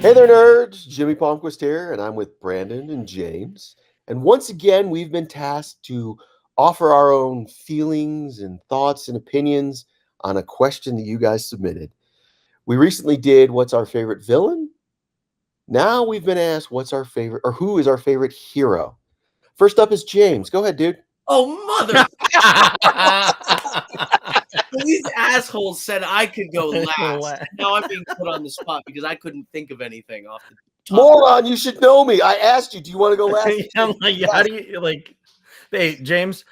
Hey there, nerds! Jimmy Palmquist here, and I'm with Brandon and James. And once again, we've been tasked to offer our own feelings and thoughts and opinions on a question that you guys submitted. We recently did What's Our Favorite Villain? Now we've been asked what's our favorite, or who is our favorite hero? First up is James. Go ahead, dude. Oh, mother! These assholes said I could go last. And now I'm being put on the spot because I couldn't think of anything off the top. Moron, you should know me. I asked you, do you want to go last? I'm like, how do you like? Hey, James,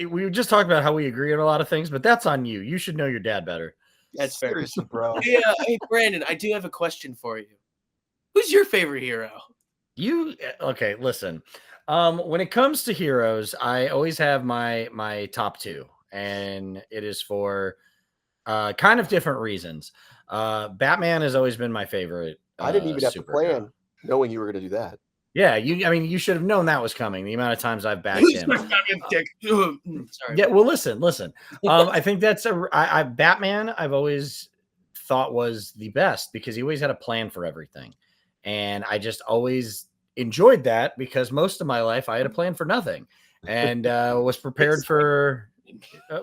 we just talked about how we agree on a lot of things, but that's on you. You should know your dad better. That's fair. Seriously, bro. Hey, Brandon, I do have a question for you. Who's your favorite hero? Okay, listen. When it comes to heroes, I always have my top two, and it is for kind of different reasons. Batman has always been my favorite. I didn't even have to superhero. plan knowing you were going to do that. Yeah, you should have known that was coming. The amount of times I've backed him. Sorry. Yeah, well, listen. I think that's Batman. I've always thought was the best because he always had a plan for everything, and I just always enjoyed that because most of my life I had a plan for nothing, and was prepared for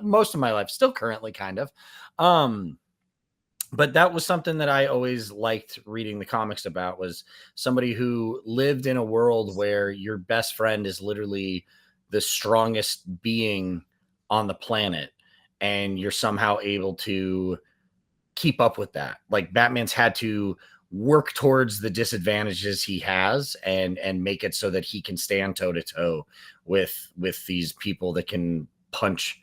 most of my life. Still, currently, kind of. But that was something that I always liked reading the comics about, was somebody who lived in a world where your best friend is literally the strongest being on the planet, and you're somehow able to keep up with that. Like, Batman's had to work towards the disadvantages he has and make it so that he can stand toe to toe with these people that can punch,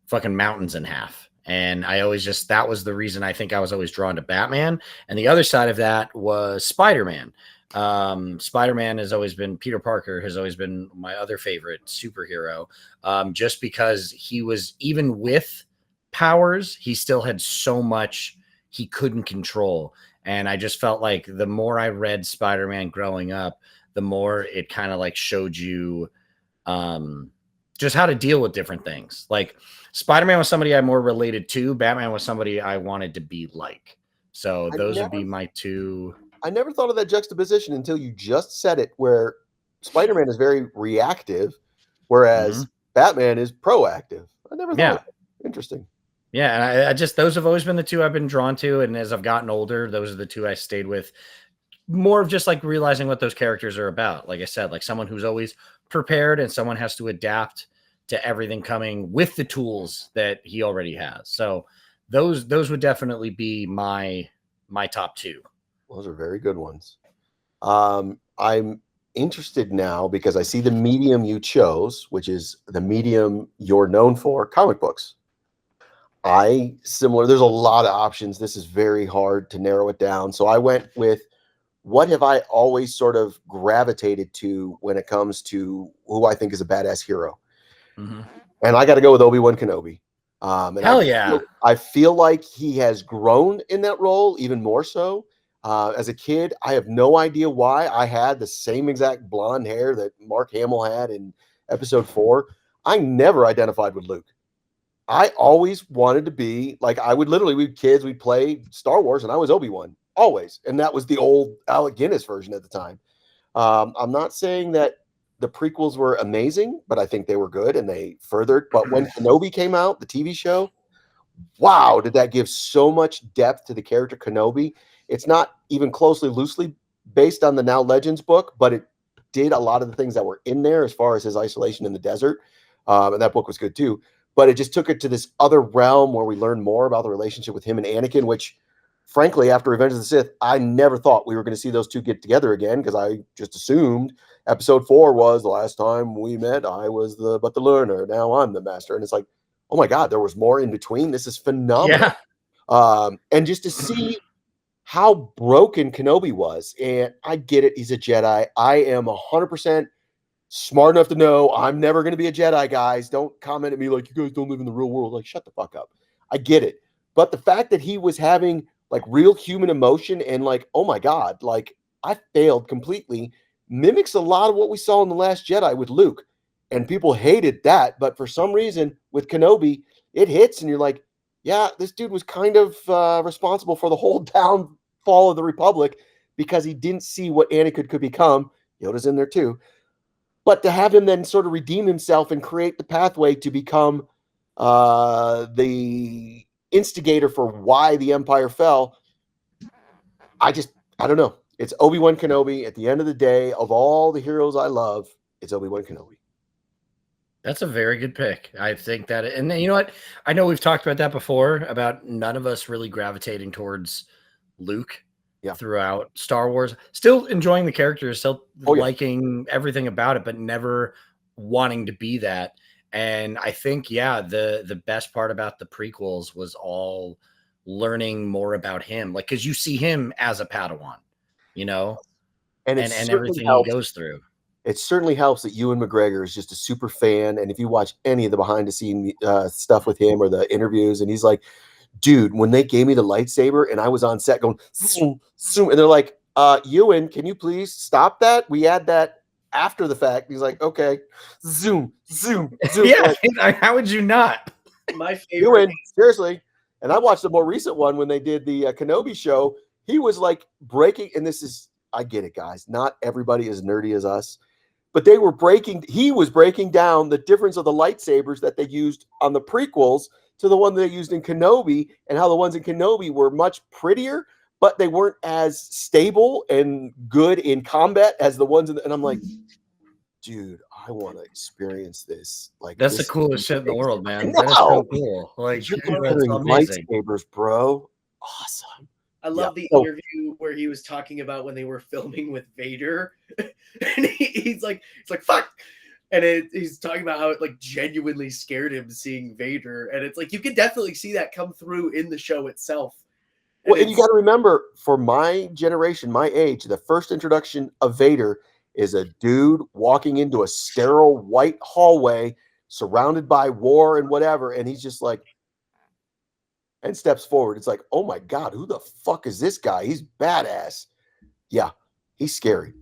fucking mountains in half. And I always that was the reason I think I was always drawn to Batman. And the other side of that was Spider-Man. Spider-Man has always been, Peter Parker has always been my other favorite superhero. Just because he was, even with powers, he still had so much he couldn't control. And I just felt like the more I read Spider-Man growing up, the more it kind of like showed you just how to deal with different things. Like, Spider-Man was somebody I more related to. Batman was somebody I wanted to be like. So those would be my two. I never thought of that juxtaposition until you just said it, where Spider-Man is very reactive, whereas Batman is proactive. I never thought of that. Interesting. Yeah, and I just, those have always been the two I've been drawn to. And as I've gotten older, those are the two I stayed with. More of just like realizing what those characters are about. Like I said, like someone who's always prepared, and someone has to adapt to everything coming with the tools that he already has. So those would definitely be my top two. Those are very good ones. I'm interested now because I see the medium you chose, which is the medium you're known for, comic books. There's a lot of options. This is very hard to narrow it down. So I went with, what have I always sort of gravitated to when it comes to who I think is a badass hero? And I got to go with Obi-Wan Kenobi. Hell yeah. I feel like he has grown in that role even more so. As a kid, I have no idea why I had the same exact blonde hair that Mark Hamill had in episode 4. I never identified with Luke. I always wanted to be like, we'd play Star Wars and I was Obi-Wan always. And that was the old Alec Guinness version at the time. I'm not saying that the prequels were amazing, but I think they were good and they furthered. But when Kenobi came out, the TV show, wow, did that give so much depth to the character Kenobi. It's not even loosely based on the Now Legends book, but it did a lot of the things that were in there as far as his isolation in the desert. And that book was good too. But it just took it to this other realm where we learned more about the relationship with him and Anakin, which, frankly, after Revenge of the Sith, I never thought we were going to see those two get together again, because I just assumed episode 4 was the last time we met. I was but the learner. Now I'm the master. And it's like, oh my God, there was more in between. This is phenomenal. Yeah. And just to see how broken Kenobi was. And I get it. He's a Jedi. I am 100% smart enough to know I'm never going to be a Jedi, guys. Don't comment at me like, you guys don't live in the real world. Like, shut the fuck up. I get it. But the fact that he was having like real human emotion and like, oh my God, like I failed completely, mimics a lot of what we saw in The Last Jedi with Luke. And people hated that. But for some reason with Kenobi, it hits and you're like, yeah, this dude was kind of responsible for the whole fall of the Republic because he didn't see what Anakin could become. Yoda's in there too. But to have him then sort of redeem himself and create the pathway to become the instigator for why the Empire fell, I don't know. It's Obi-Wan Kenobi. At the end of the day, of all the heroes I love, it's Obi-Wan Kenobi. That's a very good pick. I think that, and you know what? I know we've talked about that before, about none of us really gravitating towards Luke throughout Star Wars. Still enjoying the character, still liking everything about it, but never wanting to be that. And I think, the best part about the prequels was all learning more about him. Like, because you see him as a Padawan, you know, and everything he goes through. It certainly helps that Ewan McGregor is just a super fan. And if you watch any of the behind the scene stuff with him or the interviews, and he's like, dude, when they gave me the lightsaber and I was on set going, zoom, zoom, and they're like, Ewan, can you please stop that? We add that after the fact. He's like, okay, zoom, zoom, zoom. Yeah, like, how would you not? My favorite. Ewan, seriously. And I watched the more recent one when they did the Kenobi show. He was like breaking, and I get it, guys. Not everybody is nerdy as us. But he was breaking down the difference of the lightsabers that they used on the prequels to the one they used in Kenobi, and how the ones in Kenobi were much prettier, but they weren't as stable and good in combat as the ones and I'm like, dude, I want to experience this. Like, that's the coolest shit in the world, man. That is so cool. Like, you're lightsabers, bro. Awesome. I love the interview where he was talking about when they were filming with Vader, and he's like, fuck, and he's talking about how it like genuinely scared him seeing Vader, and it's like you can definitely see that come through in the show itself. And you got to remember, for my generation, my age, the first introduction of Vader is a dude walking into a sterile white hallway surrounded by war and whatever, and he's just like, and steps forward. It's like, oh my God, who the fuck is this guy? He's badass. Yeah, he's scary.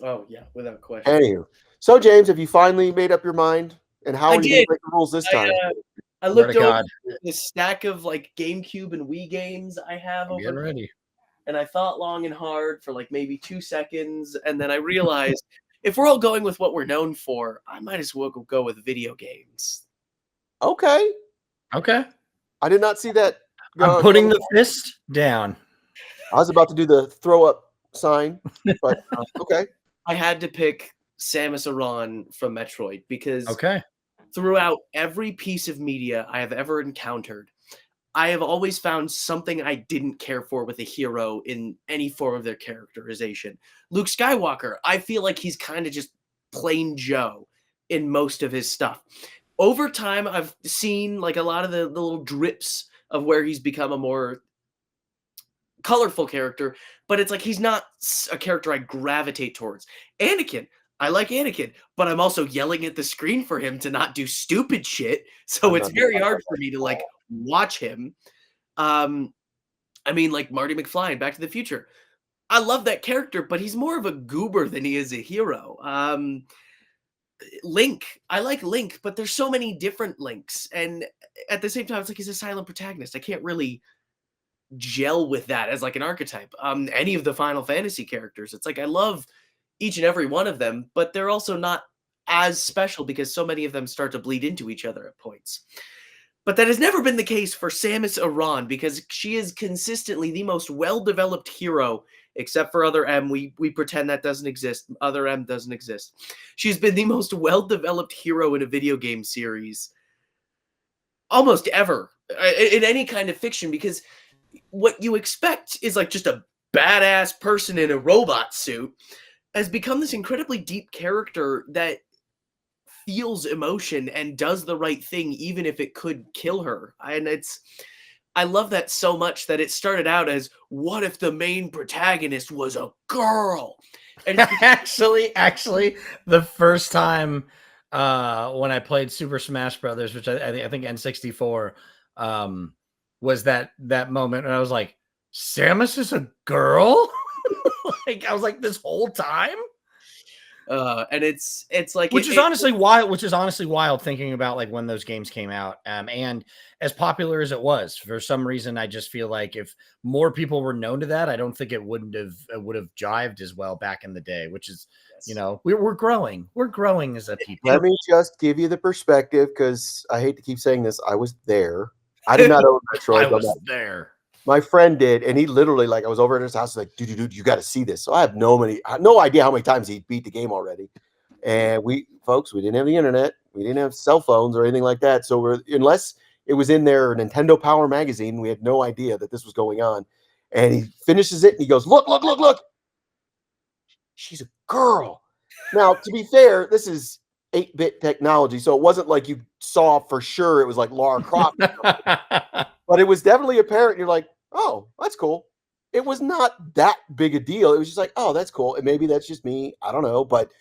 Oh yeah, without question. Anywho, so James, have you finally made up your mind? And how are you going to break the rules this time? I looked over this stack of like GameCube and Wii games I have over there, ready. And I thought long and hard for like maybe 2 seconds, and then I realized if we're all going with what we're known for, I might as well go with video games. Okay. I did not see that. I'm putting the fist down. I was about to do the throw up sign, but okay. I had to pick Samus Aran from Metroid because throughout every piece of media I have ever encountered, I have always found something I didn't care for with a hero in any form of their characterization. Luke Skywalker, I feel like he's kind of just plain Joe in most of his stuff. Over time, I've seen like a lot of the little drips of where he's become a more colorful character, but it's like he's not a character I gravitate towards. Anakin, I like Anakin, but I'm also yelling at the screen for him to not do stupid shit, so it's very hard for me to like watch him. I mean, like Marty McFly in Back to the Future. I love that character, but he's more of a goober than he is a hero. Link, I like Link, but there's so many different Links, and at the same time, it's like he's a silent protagonist. I can't really gel with that as like an archetype. Any of the Final Fantasy characters, it's like I love each and every one of them, but they're also not as special because so many of them start to bleed into each other at points. But that has never been the case for Samus Aran because she is consistently the most well-developed hero, except for Other M. We pretend that doesn't exist. Other M doesn't exist. She's been the most well-developed hero in a video game series almost ever in any kind of fiction, because what you expect is like just a badass person in a robot suit has become this incredibly deep character that feels emotion and does the right thing, even if it could kill her. And I love that so much that it started out as, what if the main protagonist was a girl? And actually, the first time when I played Super Smash Brothers, which I think N64, was that moment, and I was like, Samus is a girl? Like, I was like, this whole time? And it's like which is honestly wild. Which is honestly wild thinking about like when those games came out, and as popular as it was, for some reason, I just feel like if more people were known to that, I don't think it would have jived as well back in the day. Which is, you know, we're growing as a people. Let me just give you the perspective, because I hate to keep saying this. I was there. I did not own Metroid. I was there. My friend did, and he literally, like, I was over at his house, like, dude, you got to see this. So I have no idea how many times he beat the game already. And we didn't have the internet, we didn't have cell phones or anything like that. So unless it was in their Nintendo Power magazine, we had no idea that this was going on. And he finishes it, and he goes, look, she's a girl. Now, to be fair, this is 8-bit technology, so it wasn't like you saw for sure it was like Lara Croft. But it was definitely apparent. You're like, oh, that's cool. It was not that big a deal. It was just like, oh, that's cool. And maybe that's just me. I don't know. But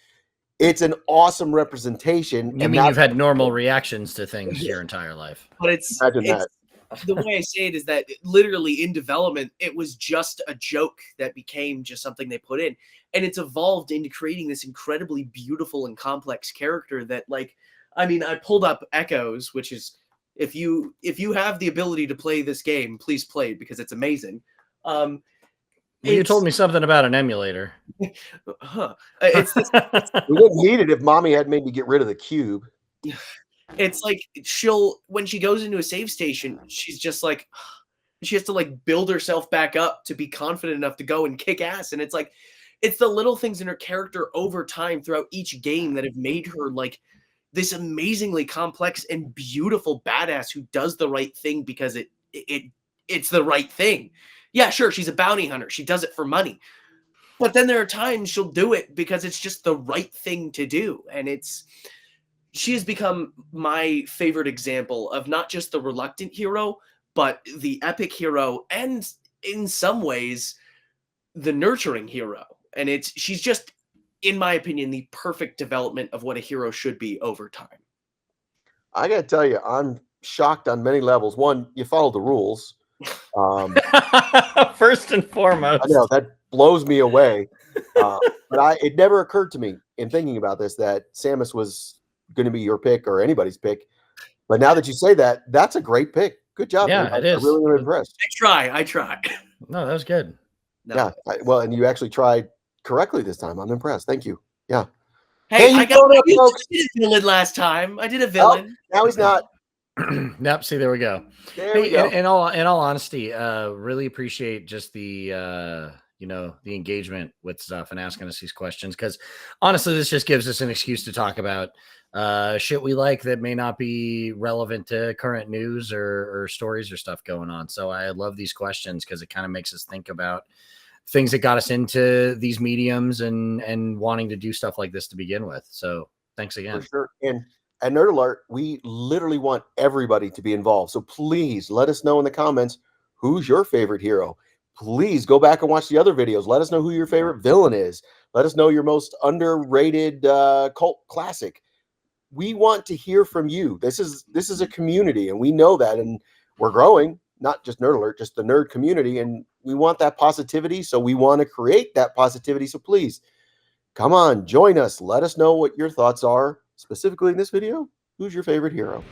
it's an awesome representation. You mean you've had normal reactions to things your entire life? But the way I say it is that literally in development, it was just a joke that became just something they put in. And it's evolved into creating this incredibly beautiful and complex character that, like, I mean, I pulled up Echoes, which is, if you have the ability to play this game, please play it because it's amazing. You told me something about an emulator. It's we wouldn't need it if mommy had made me get rid of the cube. It's like when she goes into a save station, she's just like, she has to like build herself back up to be confident enough to go and kick ass. And it's like, it's the little things in her character over time throughout each game that have made her like this amazingly complex and beautiful badass who does the right thing because it's the right thing. Yeah, sure, she's a bounty hunter. She does it for money. But then there are times she'll do it because it's just the right thing to do. And she has become my favorite example of not just the reluctant hero, but the epic hero, and in some ways, the nurturing hero. And she's just, in my opinion, the perfect development of what a hero should be over time. I got to tell you, I'm shocked on many levels. One, you follow the rules. First and foremost. I know that blows me away. But it never occurred to me in thinking about this that Samus was going to be your pick or anybody's pick. But now that you say that, that's a great pick. Good job. Yeah, man. it is. I'm really impressed. I try. No, that was good. No. Yeah. Well, and you actually tried correctly this time. I'm impressed. Thank you. Yeah. Hey, I did a villain last time. I did a villain. Oh, now he's not. Nope. See, there we go. There we go. In all honesty, really appreciate just the the engagement with stuff and asking us these questions, because honestly, this just gives us an excuse to talk about shit we like that may not be relevant to current news or stories or stuff going on. So I love these questions because it kind of makes us think about things that got us into these mediums and wanting to do stuff like this to begin with. So thanks again. For sure. And at Nerd Alert, we literally want everybody to be involved. So please let us know in the comments, who's your favorite hero? Please go back and watch the other videos. Let us know who your favorite villain is. Let us know your most underrated cult classic. We want to hear from you. This is a community, and we know that, and we're growing, not just Nerd Alert, just the nerd community, and we want that positivity, so we want to create that positivity. So please, come on, join us. Let us know what your thoughts are, specifically in this video. Who's your favorite hero?